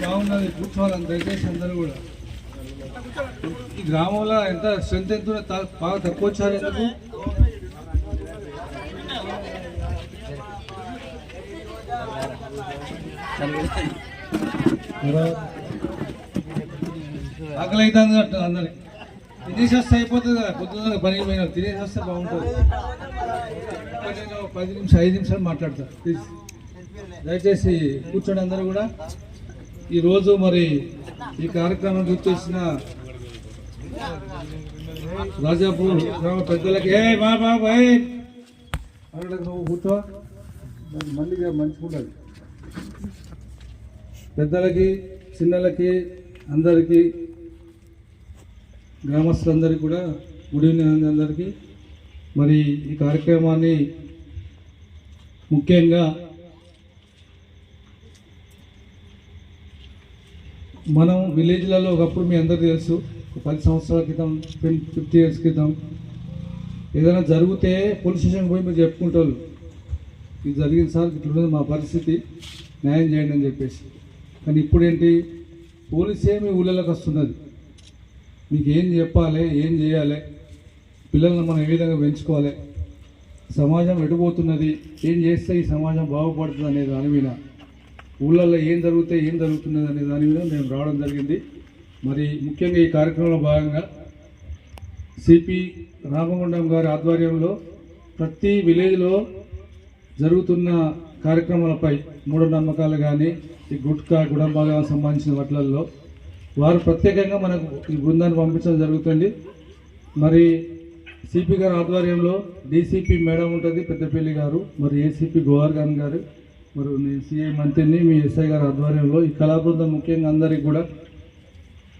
బాగున్నది కూర్చోవాలని దయచేసి అందరూ కూడా. ఈ గ్రామంలో ఎంత స్ట్రెంత్ ఎంత బాగా తక్కువ వచ్చారు ఎందుకు? ఆకలి అవుతుంది అంట అందరికి. తినేసి వస్తే అయిపోతుంది కదా, పొద్దున్న పనికి పోయినా తినేసి వస్తే బాగుంటుంది. నేను 10 నిమిషాలు 5 నిమిషాలు మాట్లాడతాను ప్లీజ్. దయచేసి కూర్చోండి అందరూ కూడా. ఈరోజు మరి ఈ కార్యక్రమం గుర్తొచ్చిన రాజాపూర్ గ్రామ పెద్దలకి మా బాబాయ్ అక్కడ నువ్వు కూర్చో, మళ్ళీ మంచిగుండాలి. పెద్దలకి చిన్నలకి అందరికీ గ్రామస్తులందరికీ కూడా గుడ్ ఈవినింగ్ అందరికీ. మరి ఈ కార్యక్రమాన్ని ముఖ్యంగా మనం విలేజ్లలో ఒకప్పుడు మీ అందరికీ తెలుసు, 10 సంవత్సరాల క్రితం 50 ఇయర్స్ క్రితం ఏదైనా జరిగితే పోలీస్ స్టేషన్కి పోయి మీరు చెప్పుకుంటారు, ఇది జరిగింది సార్, ఇట్లున్నది మా పరిస్థితి, న్యాయం చేయండి అని చెప్పేసి. కానీ ఇప్పుడు ఏంటి, పోలీసే మీ ఊళ్ళలోకి వస్తున్నది. మీకు ఏం చెప్పాలి, ఏం చేయాలి, పిల్లలను మనం ఏ విధంగా పెంచుకోవాలి, సమాజం ఎడిపోతున్నది, ఏం చేస్తే ఈ సమాజం బాగుపడుతుంది అనే దాని మీద, ఊళ్ళల్లో ఏం జరుగుతున్నది అనే దాని మీద మేము రావడం జరిగింది. మరి ముఖ్యంగా ఈ కార్యక్రమంలో భాగంగా సిపి రామగుండం గారి ఆధ్వర్యంలో ప్రతి విలేజ్లో జరుగుతున్న కార్యక్రమాలపై మూఢనమ్మకాలు కానీ ఈ గుట్కా గుడంబాగా సంబంధించిన వాటిల్లో వారు ప్రత్యేకంగా మనకు ఈ బృందాన్ని పంపించడం జరుగుతుంది. మరి సిపి గారి ఆధ్వర్యంలో డీసీపీ మేడం ఉంటుంది పెద్దపల్లి గారు, మరి ఏసీపీ గోవర్ధన్ గారు, మరి నేను సిఐ మంత్రిని మీ ఎస్ఐ గారి ఆధ్వర్యంలో ఈ కళా బృందం ముఖ్యంగా అందరికీ కూడా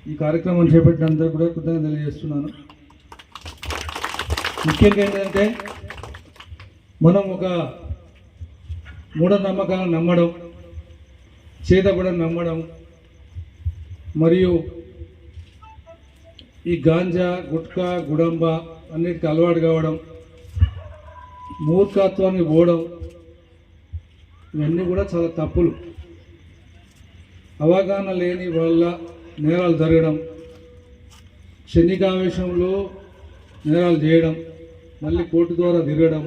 ఈ కార్యక్రమం చేపట్టిన అందరికీ కూడా కృతజ్ఞతలు తెలియజేస్తున్నాను. ముఖ్యంగా ఏంటంటే మనం ఒక మూఢనమ్మకాలను నమ్మడం, చేతబడం నమ్మడం, మరియు ఈ గాంజా గుట్కా గుడంబ అన్నిటికీ అలవాటు కావడం, మూర్ఖత్వానికి పోవడం, ఇవన్నీ కూడా చాలా తప్పులు. అవగాహన లేని వల్ల నేరాలు జరగడం, క్షణికావేశంలో నేరాలు చేయడం, మళ్ళీ కోర్టు ద్వారా తిరగడం,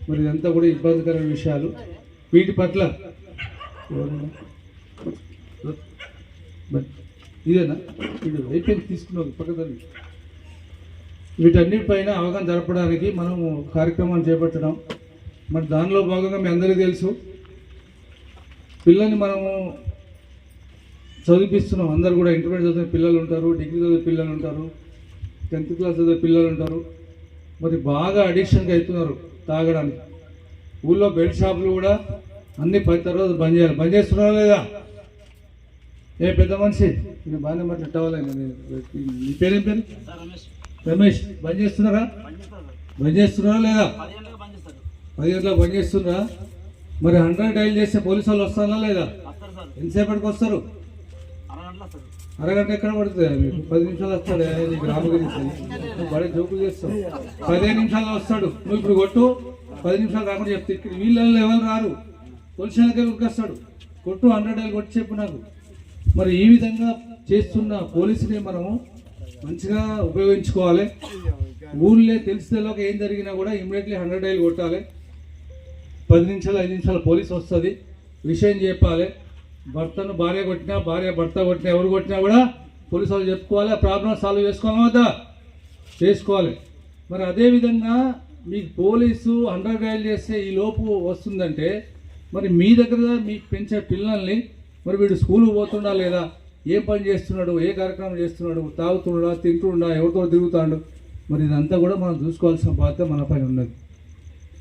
మరి ఇదంతా కూడా ఇబ్బందికరమైన విషయాలు. వీటి పట్ల ఇదేనా ఇది అయిపోయింది తీసుకున్నాం పక్కదాన్ని. వీటన్నిటిపైన అవగాహన జరపడానికి మనము కార్యక్రమాన్ని చేపట్టడం. మరి దానిలో భాగంగా మీ అందరికీ తెలుసు, పిల్లల్ని మనము చదివిస్తున్నాం. అందరు కూడా ఇంటర్మీడియట్ చదివే పిల్లలు ఉంటారు, డిగ్రీ చదివే పిల్లలు ఉంటారు, 10th క్లాస్ చదివే పిల్లలు ఉంటారు. మరి బాగా అడిక్షన్గా అవుతున్నారు తాగడానికి. ఊళ్ళో బెల్ట్ షాపులు కూడా అన్ని 10 తర్వాత బంద్ చేయాలి. బంద్ చేస్తున్నారా లేదా? ఏ పెద్ద మనిషి నేను బాగానే మాట్లాడాలి. నీ పేరేం పేరు? రమేష్. బంద్ చేస్తున్నారా? బంద్ చేస్తున్నారా లేదా? 10 గంటలకు బంద్ చేస్తున్నారా? మరి 100 డైల్ చేస్తే పోలీసు వాళ్ళు వస్తారా లేదా? ఎంతసేపటికి వస్తారు? అరగంట ఎక్కడ పడుతుంది? మీకు 10 నిమిషాలు వస్తాడు. నీకు రాము గురించి బడే జోకులు చేస్తావు. 15 నిమిషాల్లో వస్తాడు. నువ్వు ఇప్పుడు కొట్టు, 10 నిమిషాలు రాకుండా చెప్తే ఇక్కడ వీళ్ళల్లో ఎవరు రారు, పోలీసు వాళ్ళకే ఉరికొస్తాడు. కొట్టు 100 డైల్ కొట్టి చెప్పు నాకు. మరి ఈ విధంగా చేస్తున్న పోలీసుని మనము మంచిగా ఉపయోగించుకోవాలి. ఊళ్ళో తెలిసేలోకి ఏం జరిగినా కూడా ఇమ్మీడియట్లీ 100 డైల్ కొట్టాలి. 10 నిమిషాలు 5 నిమిషాలు పోలీసు వస్తుంది, విషయం చెప్పాలి. భర్తను భార్య కొట్టినా, భార్య భర్త కొట్టినా, ఎవరు కొట్టినా కూడా పోలీసు వాళ్ళు చెప్పుకోవాలి. ఆ ప్రాబ్లం సాల్వ్ చేసుకోవాలి వద్దా? చేసుకోవాలి. మరి అదేవిధంగా మీకు పోలీసు 100 డైల్ చేస్తే ఈ లోపు వస్తుందంటే మరి మీ దగ్గర మీకు పెంచే పిల్లల్ని మరి వీడు స్కూల్కి పోతుండా లేదా, ఏం పని చేస్తున్నాడు, ఏ కార్యక్రమం చేస్తున్నాడు, తాగుతుండా, తింటుండా, ఎవరితో తిరుగుతాడు, మరి ఇదంతా కూడా మనం చూసుకోవాల్సిన బాధ్యత మన పైన ఉన్నది.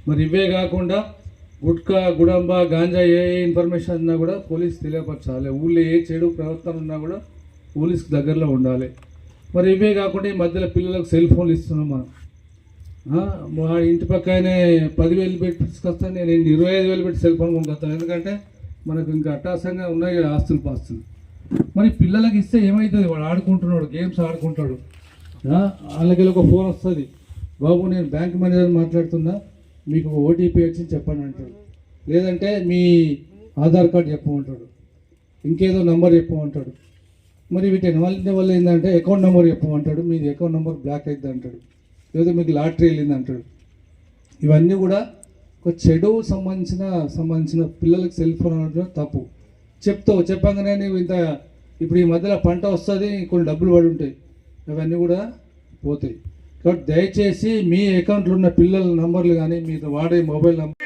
మరి ఇవే కాకుండా గుట్కా గుడంబ గాంజా ఏ ఇన్ఫర్మేషన్ ఉన్నా కూడా పోలీసు తెలియపరచాలి. ఊళ్ళో ఏ చెడు ప్రవర్తన ఉన్నా కూడా పోలీసుకి దగ్గరలో ఉండాలి. మరి ఇవే కాకుండా ఈ మధ్యలో పిల్లలకు సెల్ ఫోన్లు ఇస్తున్నాం మనం. మా ఇంటి పక్కనే 10,000 పెట్టి తీసుకొస్తాను, నేను 25,000 పెట్టి సెల్ ఫోన్ కొనుక్కొస్తాను. ఎందుకంటే మనకు ఇంకా అట్టాసంగా ఉన్నాయి ఆస్తులు పాస్తులు. మరి పిల్లలకి ఇస్తే ఏమవుతుంది, వాడు ఆడుకుంటున్నాడు, గేమ్స్ ఆడుకుంటాడు, వాళ్ళకి ఒక ఫోన్ వస్తుంది, బాబు నేను బ్యాంక్ మేనేజర్ మాట్లాడుతున్నా, మీకు ఓటీపీ వచ్చి చెప్పండి అంటాడు, లేదంటే మీ ఆధార్ కార్డు చెప్పమంటాడు. ఇంకేదో నంబర్ చెప్పమంటాడు. మరి వీటి వల్ల ఏంటంటే అకౌంట్ నెంబర్ చెప్పమంటాడు, మీది అకౌంట్ నెంబర్ బ్లాక్ అవుతుంది అంటాడు, లేదా మీకు లాటరీ వెళ్ళింది అంటాడు. ఇవన్నీ కూడా ఒక చెడు సంబంధించిన పిల్లలకి సెల్ ఫోన్ అనడం తప్పు. చెప్పంగానే నీవు ఇంత ఇప్పుడు ఈ మధ్యలో పంట వస్తుంది, కొన్ని డబ్బులు పడి ఉంటాయి, అవన్నీ కూడా పోతాయి. కాబట్టి దయచేసి మీ అకౌంట్లో ఉన్న పిల్లల నంబర్లు కానీ మీరు వాడే మొబైల్ నంబర్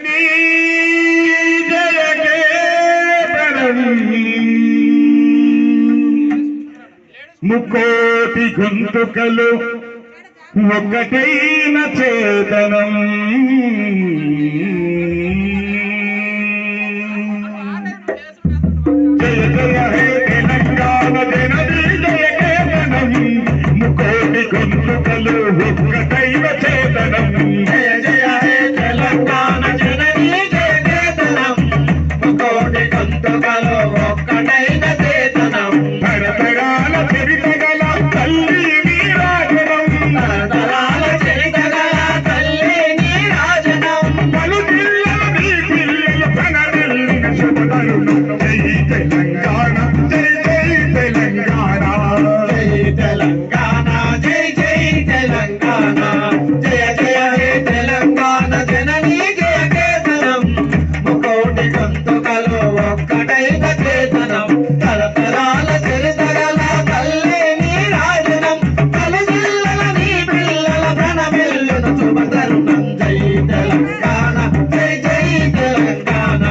ముకోటి గొంతుకలు ఒకటైన చేతనం జయ జయ హే తెలంగాణ జననీ జయ కేతనం ముకోటి గొంతుకలు ఒకటైన చేతనం జయ జయ హే తెలంగాణ జననీ జయ కేతనం ముకోటి గొంతుకలు ఒకటైన చేతనం తరతరాల చరితగల తల్లి నీరాజనం తరతరాల చరితగల తల్లి నీరాజనం పలు పిల్లల నీ పిల్లల ప్రణమిల్లిన శుభతరుణం జై తెలంగాణ జై జై తెలంగాణ జై తెలంగాణ జై జై తెలంగాణ జయ జయ హే తెలంగాణ జననీ జయ కేతనం ముకోటి గొంతుకలు ఒక్కటైన చేతనం తరతరాల చరితగల తల్లి నీరాజనం పలు పిల్లల నీ పిల్లల ప్రణమిల్లున శుభతరుణం జై తెలంగాణ జై జై తెలంగాణ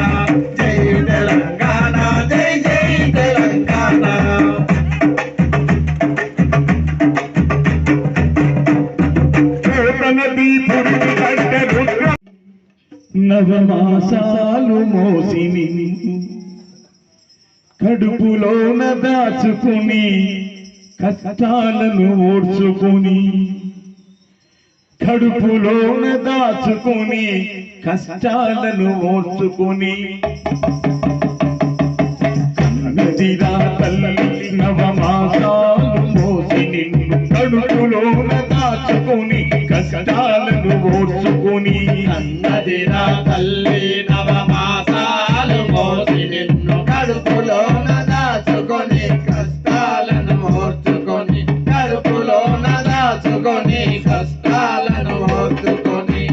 జై తెలంగాణ జై జై తెలంగాణ నది పురుగు కట్ట రుద్ర నవమాసాలు మోసిని కడుపులోన దాచుకుని కష్టాలను ఓడ్చుకుని కడుపులోన దాచుకుని కష్టాలను ఓడ్చుకుని నదిరా తల్లి నవమాసాలు మోసి నిన్ను కడుపులోన దాచుకుని కష్టాలను ఓడ్చుకుని నదిరా తల్లి నవమాసాలు మోసి నిన్ను కడుపులోన దాచుకొని కష్టాలను ఓర్చుకొని కడుపులోన దాచుకొని కష్టాలను ఓర్చుకొని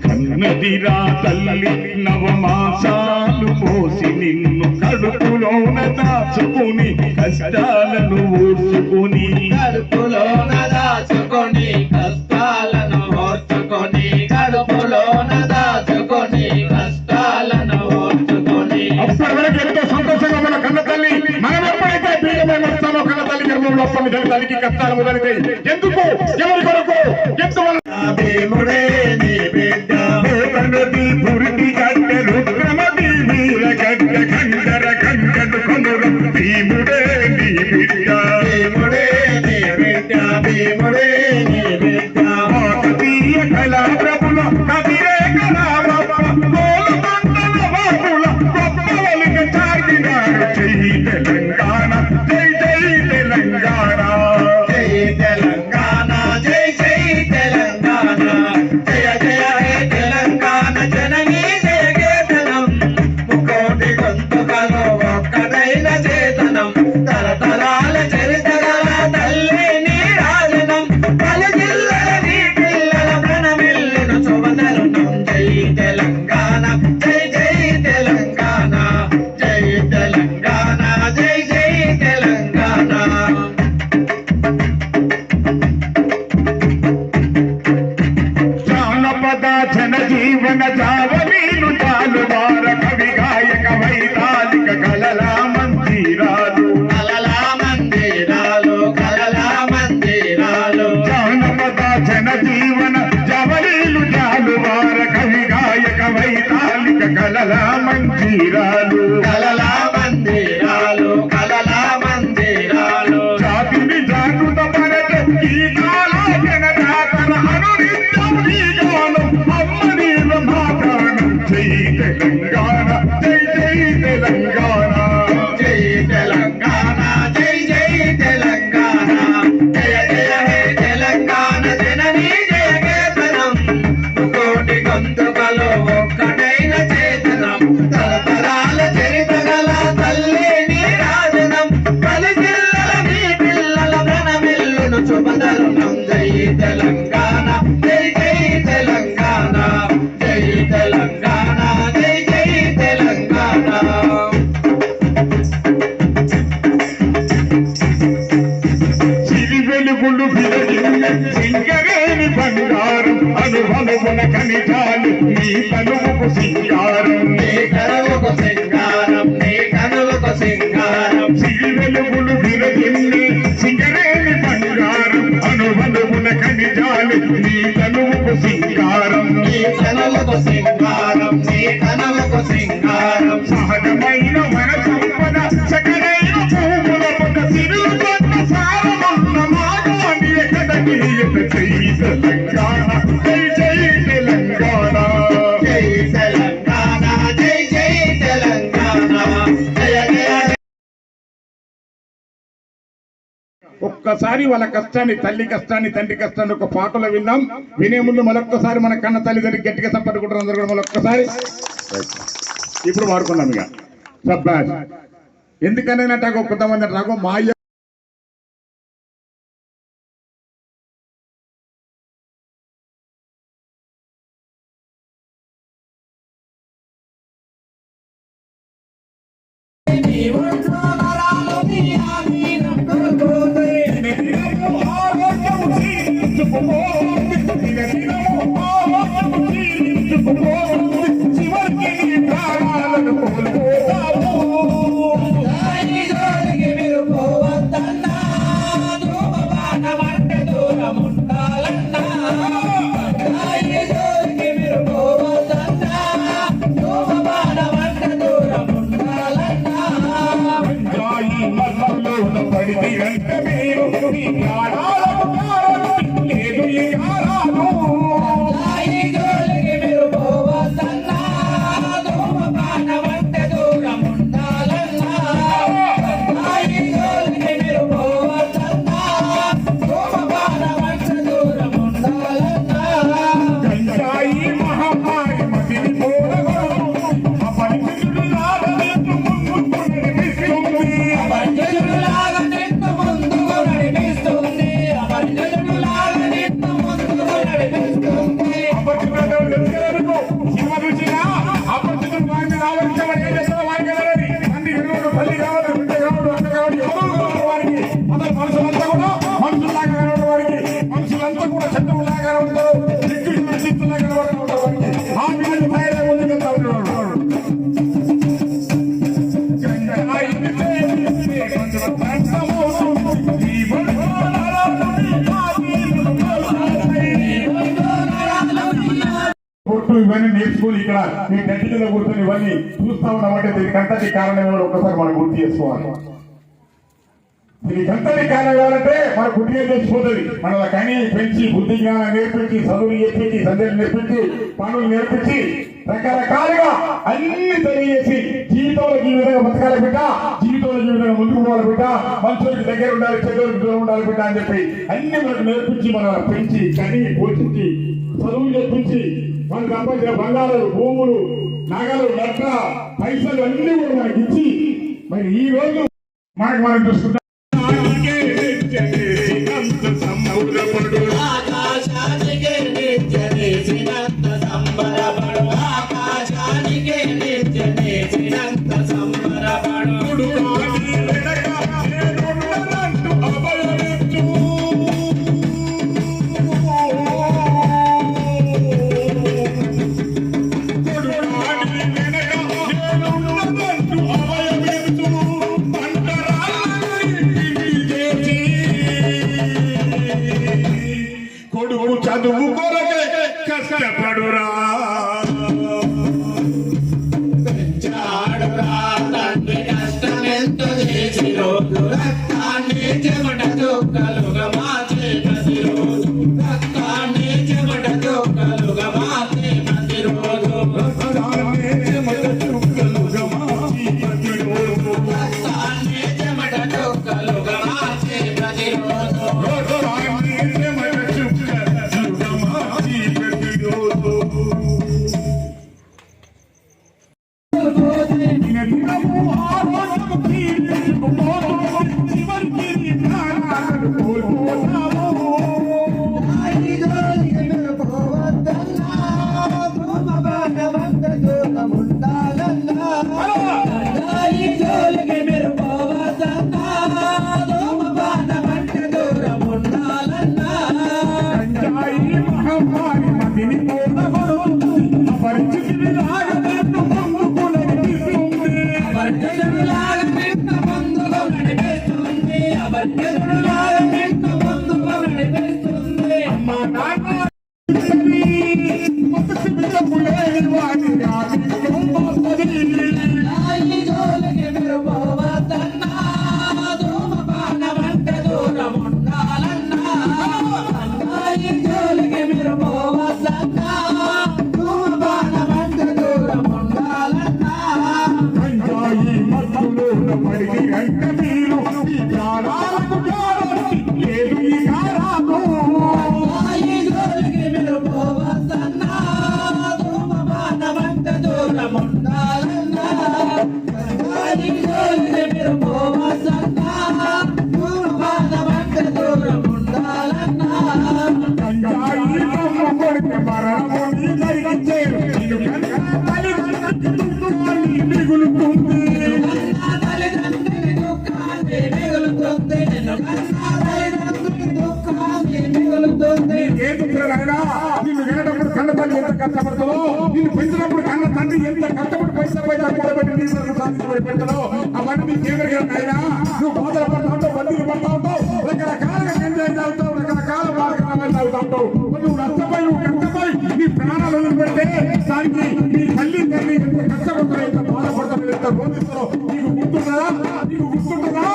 కన్నదిరా తల్లి నవమాసాలు మోసి నిన్ను కడుపులోన దాచుకుని కష్టాలను ఓర్చుకుని కడుపులోన దాచుకొని కష్టాలను ఓర్చుకొని కడుపులోన దాచుకొని కష్టాలను ఓర్చుకొని అప్పటి వరకు ఎంతో సంతోషంగా మన కన్న తల్లి మనం ఎప్పుడైతే పీడమై వస్తామో కన్న తల్లి గర్భంలో అప్పటి దానికి కష్టాలు మొదలైతాయి. ఎందుకు ఎవరి కొరకు ఎందువల్ల భీముడే నీ బిడ్డ నది పురిటి గడ్డ రుద్రమది వీర గడ్డ ఖండర ఖండను కొనురు భీముడే నీ బిడ్డ భీముడే నీ బిడ్డ భీముడే నీ బిడ్డ కాకతీయ కళా ప్రభుల కవిరే కళారప్ప గోలకొండల బాబుల గొప్పవలిక చాటినాడు జై తెలంగాణ జై జై తెలంగాణ జై తెలంగాణ జై జై తెలంగాణ జయ జయ హే తెలంగాణ జననీ జయ కేతనం ముకోటి గొంతుకలు ఒక్కటైన చేతనం తరతరాల చరితగల తల్లి నీరాజనం పలు జిల్లల నీ పిల్లల ప్రణమిల్లిన శుభతరుణం జై తెలంగాణ జై జై తెలంగాణ జై తెలంగాణ జై జై తెలంగాణ జానపద జనజీవన జావలీలు జాలువార కవి గాయక వైతాళిక కళలా మందిరాలు కలలా మందిరాలు కలలా మందిరాలు జానపద జనజీవన జవలీలు జాలువార కవి గాయక వైతాళిక కళలా మందిరాలు కలలా మందిరాలు కలలా మందిరాలు జాతిని జాగృత పరచే ఈ కాల జనజాతర అనునిత్యం ఈ గానం అమ్మ నీవ మాతానం జై తెలంగాణ జై జై తెలంగాణ జై తెలంగాణ జై జై తెలంగాణ జయ జయ హే తెలంగాణ జననీ జయ కేతనం ముకోటి గొంతుకలు ఒక్కటైన చేతనం తరతరాల చరిత కనులకు సింగారం నీ కనులకు సింగారం సిరి వెలుగులు విరజిల్లి సింగరేణి బంగారం అనువనువున ఖనిజాలు నీ తనువుకు సింగారం నీ కనులకు సింగారం నీ కనులకు సింగారం సహజమైన మన సంపద సకలైన భూముల పొద సిరులు కొత్త సారమున్న మానవాన్ని ఎక్కడకి చెయ్యి తెలంగాణ జై జై తెలంగాణ జై తెలంగాణ జై జై తెలంగాణ జయ జయ ఒక్కసారి వాళ్ళ కష్టాన్ని తల్లి కష్టాన్ని తండ్రి కష్టాన్ని ఒక పాటలో విన్నాం. వినే ముందు మరొక్కసారి మన కన్న తల్లిదండ్రులు గట్టిగా సప్పట్టుకుంటారు అందరూ కూడా మరొక్కసారి. ఇప్పుడు వాడుకున్నాం ఇక సబ్బాష్. ఎందుకనైనా కొంతమంది అంటారు మా అయ్య మనుషులంతా కూడా శత్రువులాగా ఉంటారు. ఇవన్నీ నేర్చుకుని ఇక్కడ మీ గట్టిలో కూర్చొని ఇవన్నీ చూస్తా ఉన్నామంటే దీనికంతటి కారణం ఏమో ఒక్కసారి మనం గుర్తు చేసుకోవాలి. దీనికంతటి కారణం ఏమంటే మన గుడ్డిగా తెచ్చిపోతుంది. మన కని పెంచి బుద్ధి జ్ఞానం నేర్పించి చదువులు నేర్పించి సందేహాలు నేర్పించి పనులు నేర్పించి రకరకాలుగా అన్ని తెలియజేసి జీవితంలో ఈ విధంగా బతకాలి బిడ్డ, జీవితంలో ఈ విధంగా ముందుకు పోవాలి బిడ్డ, మనుషులకి దగ్గర ఉండాలి, చెడులకు దూరం ఉండాలి బిడ్డ అని చెప్పి అన్ని మనకు నేర్పించి మన పెంచి కని పోషించి చదువులు నేర్పించి మనకు సంబంధించిన బంగారు భూములు నగలు లెక్క పైసలు అన్ని కూడా మనకి ఇచ్చి మరి ఈ రోజు మనకు మనం చూసుకుంటాం. బట్టెదురులాగా నిన్ను ముందుకు నడిపిస్తుంది. అమ్మ నాన్న మనసు బిడ్డములేని వాడి ఆదిత్యం వస్తది. నాయి జోలికి మీరు పోవద్దన్నా, ధూమపానమంటే దూరం ఉండాలన్నా. నాయి జోలికి మీరు పోవద్దన్నా, ధూమపానమంటే దూరం ఉండాలన్నా. గంజాయి మత్తులోన పడితే గంట మీరు ఈ ప్రాణాలకు గ్యారంటీ లేదు ఈ కారాకు. నాయి జోలికి మీరు పోవద్దన్నా, ధూమపానమంటే దూరం ఉండాలన్నా. నాయి జోలికి మీరు పోవద్దన్నా, ధూమపానమంటే దూరం ఉండాలన్నా. గంజాయి కమ్ము కొడితే మరణము నీ జరిగించేరు. నిన్ను కన్నా తల్లిదండ్రులకి దుఃఖాన్ని మిగులుతుంది. కన్నా తల్లిదండ్రుని దుఃఖాన్ని మిగులుతుంది. నిన్ను కన్నా తల్లిదండ్రుని దుఃఖాన్ని మిగులుతుంది. ఏదుకురాయినా నిన్ను వినటప్పుడు కన్న తల్లి ఎంత కష్టపడుతుందో, నిన్ను పెంచినప్పుడు కన్న తండ్రి ఎంత కష్టపడి పైసా కూడబెట్టి నీకు సాధించబడి పెడతాడో అవన్నీ నీకు ఎదురుగాయినా. నువ్వు బాధలు పడతా ఉంటావు, బందీలు పడతా ఉంటావు, రకరకాలుగా ఎంజాయ్ తాగుతావు, రకరకాల మార్గాలు తాగుతా ఉంటావు. నువ్వు నష్టపోయి నువ్వు కష్టపోయి నీ ప్రాణాలు వదిలిపెడితే దానికి నీ తల్లి తండ్రి ఎంత కష్టపడతారో, ఎంత బాధపడతారో, ఎంత బోధిస్తారో నీకు గుర్తుంటుందా? నీకు గుర్తుంటుందా?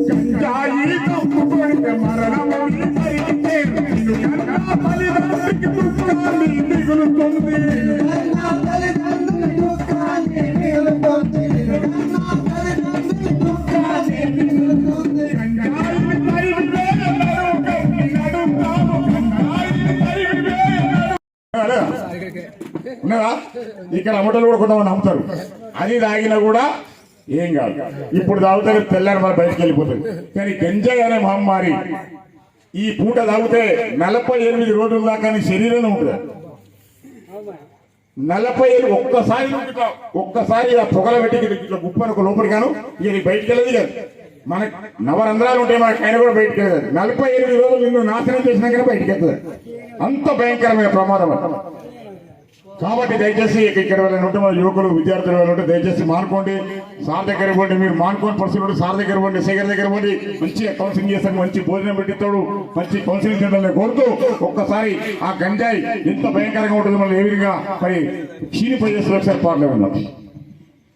గంజాయి కమ్ముకొడితే మరణము నీ జరిగించేరు. నిన్ను కన్నా తల్లిదండ్రులకి దుఃఖాన్ని మిగులుతుంది. కన్నా తల్లిదండ్రుని దుఃఖాన్ని మిగులుతుంది. కన్నా తల్లిదండ్రుని దుఃఖాన్ని మిగులుతుంది. గంజాయిని తరిమివే అన్నారు, కట్టినడు తాను. గంజాయిని తరిమివే అన్నారు. ఉన్నారా? ఇక్కడ అమ్మటలు కూడా కొంతమంది నమ్ముతారు. అది తాగినా కూడా ఏం కాదు. ఇప్పుడు తాగుతారు, తెల్లారి మన బయటకు వెళ్ళిపోతుంది. కానీ గంజాయి అనే మహమ్మారి ఈ పూట తాగితే 48 రోజుల దాకా నీ శరీరంలో ఉంటుంది. 47 ఒక్కసారి ఆ పొగల పెట్టి ఇట్లా గుప్పను లోపలికాను ఇక బయటకు వెళ్ళదు కాదు. మన నవరంధ్రాలు ఉంటాయి, మనకి ఆయన కూడా బయటకు వెళ్ళదు. 48 రోజులు నిన్ను నాశనం చేసినాకనే బయటకు వెళ్తుంది. అంత భయంకరమైన ప్రమాదం. కాబట్టి దయచేసి ఇక్కడ వాళ్ళని ఉంటే మన యువకులు విద్యార్థులు వాళ్ళు ఉంటే దయచేసి మానుకోండి. సార్ దగ్గర పోండి, మీరు మానుకోని పరిస్థితులు సార్ దగ్గర పోండి, శేఖర్ దగ్గర పోండి. మంచిగా కౌన్సిలింగ్ చేస్తాడు, మంచి భోజనం పెట్టిస్తాడు, మంచి కౌన్సిలింగ్ సెంటర్ని కోరుతూ ఒక్కసారి ఆ గంజాయి ఎంత భయంకరంగా ఉంటుంది, మనం ఏ విధంగా మరి క్షీణిపోయేసి ఒకసారి పాటలు ఉన్నాం.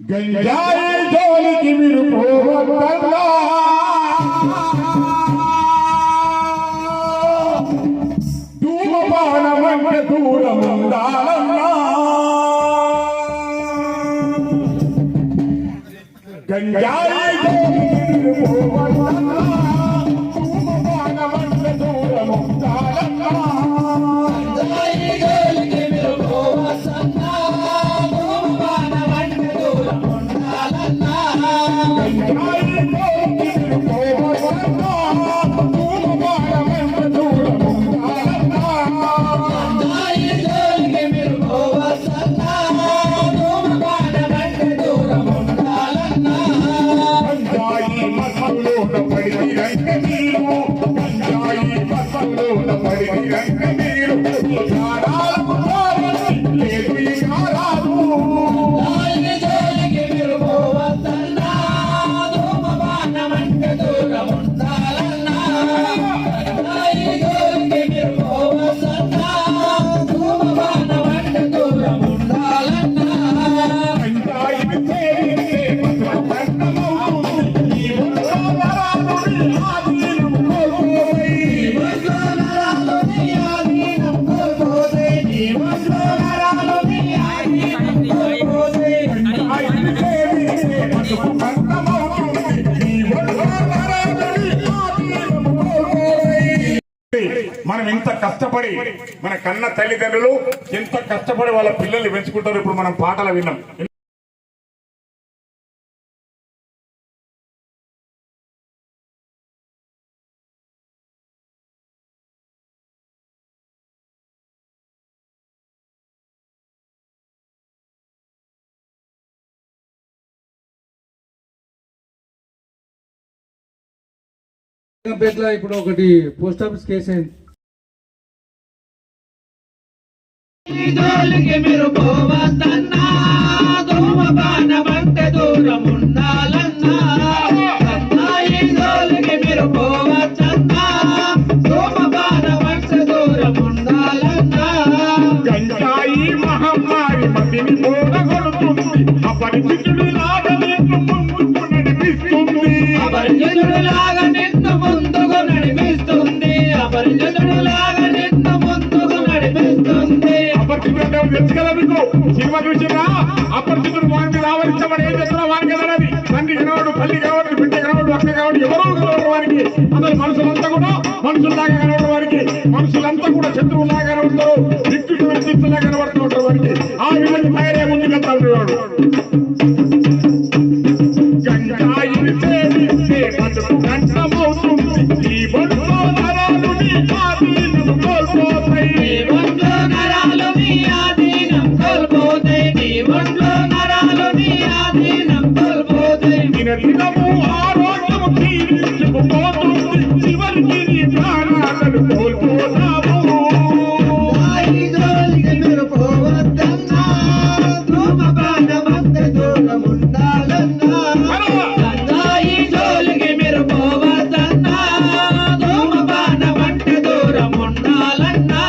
గంజాయి జోలికి మీరు పోవద్దన్నా, ధూమపానమంటే దూరం ఉండాలన్నా. గంజాయి జోలికి పోవద్దన్నా, ధూమపానమంటే దూరం ఉండాలన్నా. నాయి జోలికి మీరు పోవద్దన్నా, ధూమపానమంటే దూరం ఉండాలన్నా. గంజాయి జోలికి పోవద్దన్నా, ధూమపానమంటే దూరం ఉండాలన్నా. నాయి జోలికి మీరు పోవద్దన్నా, ధూమపానమంటే దూరం ఉండాలన్నా. గంజాయి మత్తులోన పడి రంగ మీరు, గంజాయి మత్తులోన పడి రంగ మీరు. ఈ ప్రాణాలకు గ్యారంటీ లేదు ఈ కారాకు. నాయి జోలికి మీరు పోవద్దన్నా, ధూమపానమంటే దూరం ఉండాలన్నా. నాయి జోలికి మీరు పోవద్దన్నా, ధూమపానమంటే దూరం ఉండాలన్నా. గంజాయిని సేవిస్తే మధుర దండమవుతుంది. ఈ ఒంట్లో నరాలు నీ ఆధీనం కోల్పోయి. ఒంట్లో నరాలు నీ ఆధీనం కోల్పోతే, నీ ఒంట్లో నరాలు నీ ఆధీనం కోల్పోతే. గంజాయిని సేవిస్తే మధుర దండమవుతుంది. ఈ ఒంట్లో నరాలు నీ ఆధీనం కోల్పోయి. మనం ఎంత కష్టపడి మన కన్న తల్లిదండ్రులు ఎంత కష్టపడి వాళ్ళ పిల్లల్ని పెంచుకుంటారు. ఇప్పుడు మనం పాటలు విన్నాం. పేట్ల ఇప్పుడు ఒకటి పోస్ట్ ఆఫీస్ కేసు అయింది. ఈ జోలికి మీరు పోవద్దన్నా, ధూమపానమంటే దూరం ఉండాలన్నా. పోడగొడుతుంది అపరిచితుడిలాగా నిన్ను ముందుకు నడిపిస్తుంది అపరిచితుడిలాగా నిన్ను ముందుకు నడిపిస్తుంది అపరిచితుడిలాగా నిన్ను ముందుకు నడిపిస్తుంది అపరిచితుడు తెలుసు కదా మీకు సినిమా చూసినా అపరిచితుడు వాడిని ఆవరించమని ఏం చేస్తున్నా వానికి ఎదరని తండ్రి కనవాడు తల్లి కనవాడు బిడ్డ కనవాడు అక్క కనవాడు ఎవరో కనవాడు వారికి అసలు మనుషులంతా కూడా మనుషుల్లాగా కనవాడు వారికి మనుషులంతా కూడా శత్రువులాగా కనబడతారు దిక్కులు దిక్కులా కనబడుతూ ఉంటారు వారికి ఆ విధంగా తయారే ముందుకెళ్తా ఉండేవాడు గంగాయిని సేవిస్తే బతుకు గంటమవుతుంది ఈ బొట్టులో నరాలు నీ ఆధీనం కోల్పోతాయి నీ ఒంట్లో నరాలు నీ ఆధీనం కోల్పోతాయి నీ ఒంట్లో నరాలు నీ ఆధీనం కోల్పోతాయి దినదినము ఆరోగ్యము క్షీణించుకుపోతుంది చివరికి నీ ప్రాణాలను కోల్పోతాము రాయి జోలికి మీరు పోవద్దన్నా ధూమపానమంత దూరం ఉండాలన్నా గంగాయి జోలికి మీరు పోవద్దన్నా ధూమపానమంత దూరం ఉండాలన్నా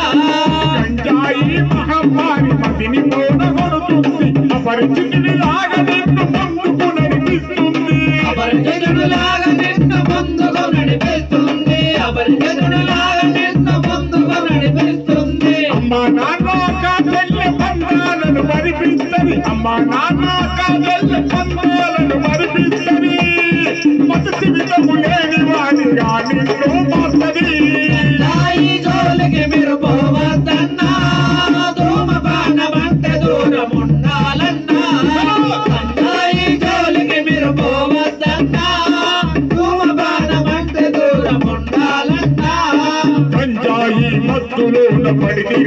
గంజాయి మహమ్మారి మతిని పోడగొడుతుంది అపరిచితుడిలాగా నిన్ను ముందుకు నడిపిస్తుంది అపరిచితుడిలాగా నిన్ను ముందుకు నడిపిస్తుంది అపరిచితుడిలాగా నిన్ను ముందుకు నడిపిస్తుంది అమ్మా నాన్న కాదెల్లె బంధాలను మరిపిస్తది అమ్మా నాన్న కాదెల్లె బంధాలను మరిపిస్తది మతసి విధము లేని వాడిగా నిన్ను మార్చది రాయి జోలికి మీరు పోవద్దన్నా ధూమపానమంత దూరం ఉండాలన్నా గంగాయి జోలికి మీరు పోవద్దన్నా ధూమపానమంత దూరం ఉండాలన్నా గంజాయి మత్తులోన పడితే